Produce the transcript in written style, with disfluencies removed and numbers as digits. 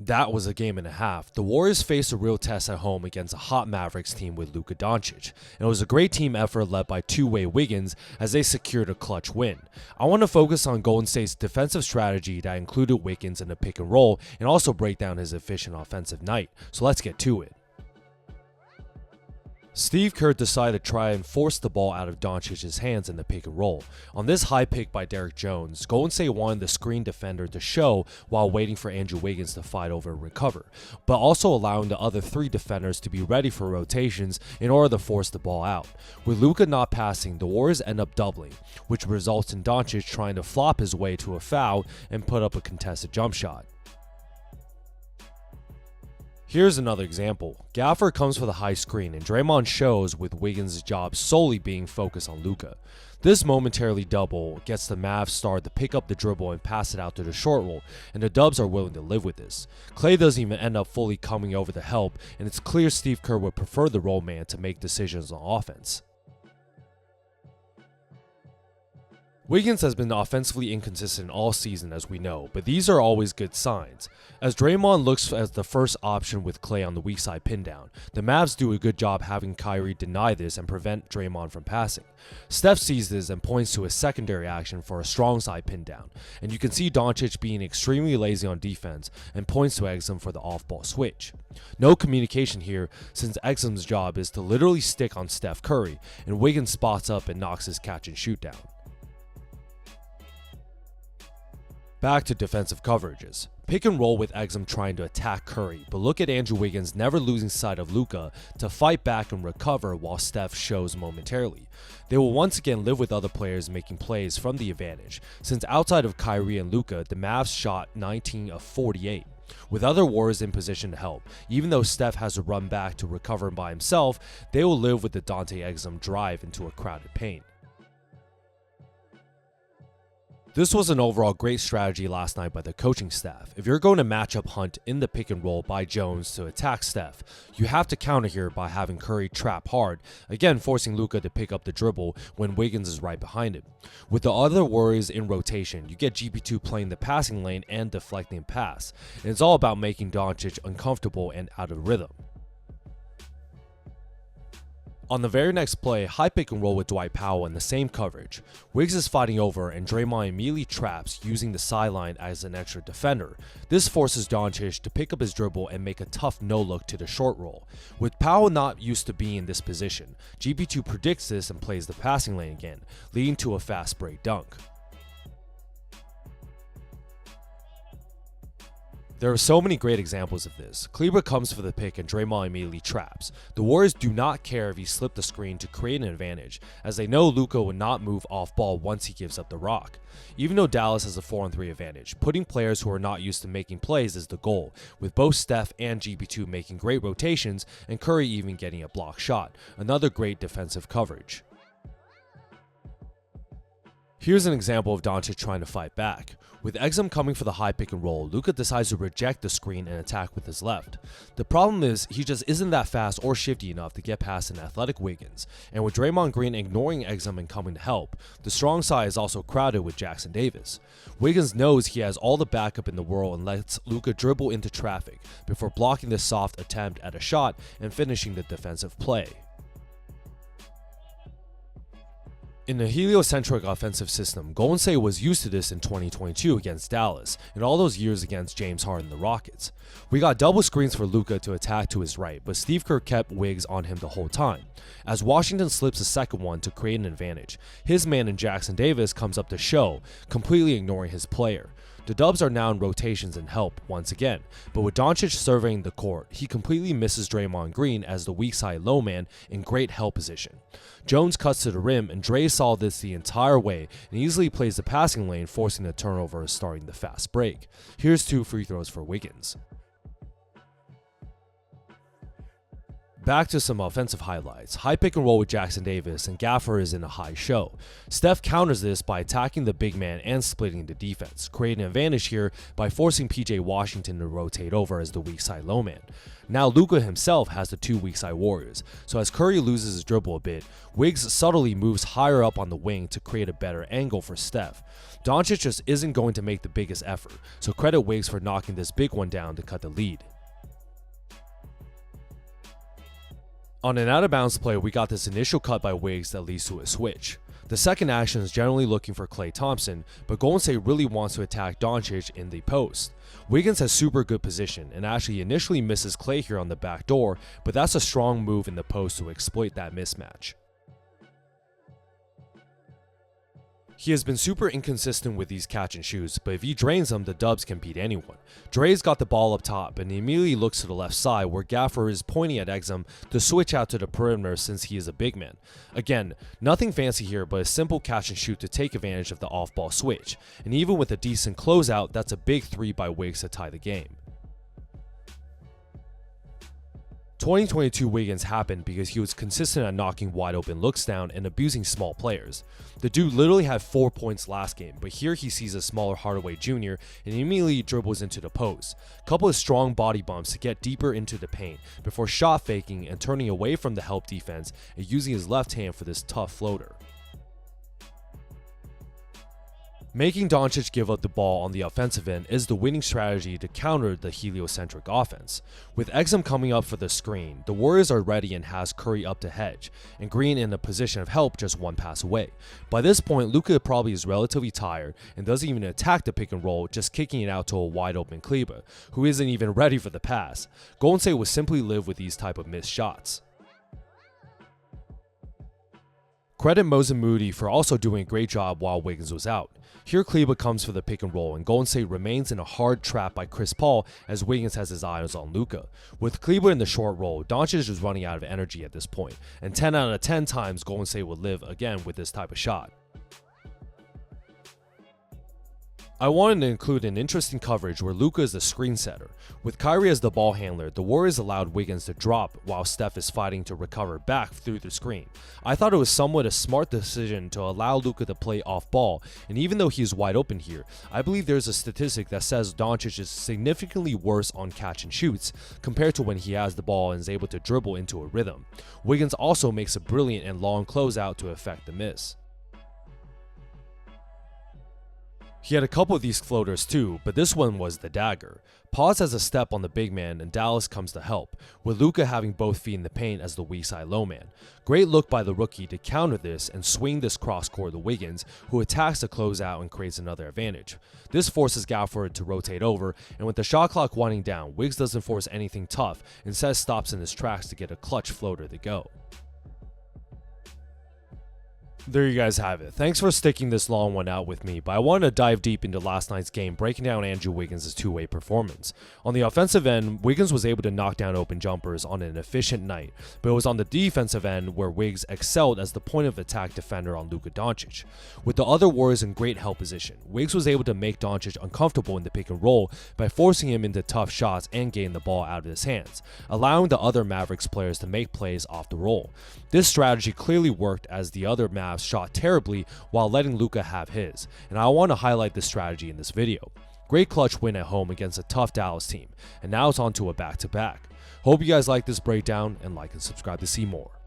That was a game and a half. The Warriors faced a real test at home against a hot Mavericks team with Luka Doncic, and it was a great team effort led by two-way Wiggins as they secured a clutch win. I want to focus on Golden State's defensive strategy that included Wiggins in the pick and roll and also break down his efficient offensive night, so let's get to it. Steve Kerr decided to try and force the ball out of Doncic's hands in the pick and roll. On this high pick by Derrick Jones, Golden State wanted the screen defender to show while waiting for Andrew Wiggins to fight over and recover, but also allowing the other three defenders to be ready for rotations in order to force the ball out. With Luka not passing, the Warriors end up doubling, which results in Dončić trying to flop his way to a foul and put up a contested jump shot. Here's another example. Gafford comes for the high screen and Draymond shows with Wiggins' job solely being focused on Luka. This momentarily double gets the Mavs star to pick up the dribble and pass it out to the short roll, and the Dubs are willing to live with this. Clay doesn't even end up fully coming over to help, and it's clear Steve Kerr would prefer the roll man to make decisions on offense. Wiggins has been offensively inconsistent all season as we know, but these are always good signs. As Draymond looks as the first option with Clay on the weak side pin down, the Mavs do a good job having Kyrie deny this and prevent Draymond from passing. Steph sees this and points to a secondary action for a strong side pin down, and you can see Dončić being extremely lazy on defense and points to Exum for the off-ball switch. No communication here since Exum's job is to literally stick on Steph Curry, and Wiggins spots up and knocks his catch and shoot down. Back to defensive coverages. Pick and roll with Exum trying to attack Curry, but look at Andrew Wiggins never losing sight of Luka to fight back and recover while Steph shows momentarily. They will once again live with other players making plays from the advantage, since outside of Kyrie and Luka, the Mavs shot 19 of 48. With other Warriors in position to help, even though Steph has to run back to recover by himself, they will live with the Dante Exum drive into a crowded paint. This was an overall great strategy last night by the coaching staff. If you're going to matchup hunt in the pick and roll by Jones to attack Steph, you have to counter here by having Curry trap hard, again forcing Luka to pick up the dribble when Wiggins is right behind him. With the other Warriors in rotation, you get GP2 playing the passing lane and deflecting pass, and it's all about making Dončić uncomfortable and out of rhythm. On the very next play, high pick and roll with Dwight Powell in the same coverage. Wiggs is fighting over and Draymond immediately traps using the sideline as an extra defender. This forces Dončić to pick up his dribble and make a tough no-look to the short roll. With Powell not used to being in this position, GP2 predicts this and plays the passing lane again, leading to a fast break dunk. There are so many great examples of this. Kleber comes for the pick and Draymond immediately traps. The Warriors do not care if he slipped the screen to create an advantage, as they know Luka would not move off ball once he gives up the rock. Even though Dallas has a 4-on-3 advantage, putting players who are not used to making plays is the goal, with both Steph and GP2 making great rotations and Curry even getting a block shot, another great defensive coverage. Here's an example of Dončić trying to fight back. With Exum coming for the high pick and roll, Luka decides to reject the screen and attack with his left. The problem is he just isn't that fast or shifty enough to get past an athletic Wiggins, and with Draymond Green ignoring Exum and coming to help, the strong side is also crowded with Jackson Davis. Wiggins knows he has all the backup in the world and lets Luka dribble into traffic before blocking the soft attempt at a shot and finishing the defensive play. In the heliocentric offensive system, Golden State was used to this in 2022 against Dallas, and all those years against James Harden and the Rockets. We got double screens for Luka to attack to his right, but Steve Kerr kept Wiggs on him the whole time. As Washington slips a second one to create an advantage, his man in Jackson Davis comes up to show, completely ignoring his player. The Dubs are now in rotations and help once again, but with Dončić surveying the court, he completely misses Draymond Green as the weak side low man in great help position. Jones cuts to the rim and Dre saw this the entire way and easily plays the passing lane, forcing the turnover and starting the fast break. Here's 2 free throws for Wiggins. Back to some offensive highlights. High pick and roll with Jackson Davis, and Gaffer is in a high show. Steph counters this by attacking the big man and splitting the defense, creating an advantage here by forcing PJ Washington to rotate over as the weak side low man. Now Luka himself has the two weak side warriors, so as Curry loses his dribble a bit, Wiggs subtly moves higher up on the wing to create a better angle for Steph. Dončić just isn't going to make the biggest effort, so credit Wiggs for knocking this big one down to cut the lead. On an out-of-bounds play, we got this initial cut by Wiggs that leads to a switch. The second action is generally looking for Klay Thompson, but Golden State really wants to attack Dončić in the post. Wiggins has super good position and actually initially misses Klay here on the back door, but that's a strong move in the post to exploit that mismatch. He has been super inconsistent with these catch and shoots, but if he drains them, the Dubs can beat anyone. Dre's got the ball up top and he immediately looks to the left side where Gaffer is pointing at Exum to switch out to the perimeter since he is a big man. Again, nothing fancy here, but a simple catch and shoot to take advantage of the off-ball switch. And even with a decent closeout, that's a big three by Wiggs to tie the game. 2022 Wiggins happened because he was consistent at knocking wide open looks down and abusing small players. The dude literally had 4 points last game, but here he sees a smaller Hardaway Jr. and immediately dribbles into the post. Couple of strong body bumps to get deeper into the paint before shot faking and turning away from the help defense and using his left hand for this tough floater. Making Dončić give up the ball on the offensive end is the winning strategy to counter the heliocentric offense. With Exum coming up for the screen, the Warriors are ready and has Curry up to hedge, and Green in a position of help just one pass away. By this point, Luka probably is relatively tired and doesn't even attack the pick and roll, just kicking it out to a wide open Kleber, who isn't even ready for the pass. Golden State would simply live with these type of missed shots. Credit Moses Moody for also doing a great job while Wiggins was out. Here Kleber comes for the pick and roll and Golden State remains in a hard trap by Chris Paul as Wiggins has his eyes on Luka. With Kleber in the short roll, Dončić is running out of energy at this point, and 10 out of 10 times Golden State would live again with this type of shot. I wanted to include an interesting coverage where Luka is the screen setter. With Kyrie as the ball handler, the Warriors allowed Wiggins to drop while Steph is fighting to recover back through the screen. I thought it was somewhat a smart decision to allow Luka to play off ball, and even though he is wide open here, I believe there's a statistic that says Dončić is significantly worse on catch and shoots compared to when he has the ball and is able to dribble into a rhythm. Wiggins also makes a brilliant and long closeout to effect the miss. He had a couple of these floaters too, but this one was the dagger. Pause has a step on the big man and Dallas comes to help, with Luka having both feet in the paint as the weak side low man. Great look by the rookie to counter this and swing this cross court to Wiggins, who attacks the closeout and creates another advantage. This forces Gafford to rotate over, and with the shot clock winding down, Wiggs doesn't force anything tough, instead stops in his tracks to get a clutch floater to go. There you guys have it. Thanks for sticking this long one out with me, but I wanted to dive deep into last night's game, breaking down Andrew Wiggins' two-way performance. On the offensive end, Wiggins was able to knock down open jumpers on an efficient night, but it was on the defensive end where Wiggs excelled as the point of attack defender on Luka Doncic. With the other Warriors in great help position, Wiggs was able to make Doncic uncomfortable in the pick and roll by forcing him into tough shots and getting the ball out of his hands, allowing the other Mavericks players to make plays off the roll. This strategy clearly worked as the other Mavs shot terribly while letting Luka have his, and I want to highlight this strategy in this video. Great clutch win at home against a tough Dallas team, and now it's on to a back-to-back. Hope you guys like this breakdown and like and subscribe to see more.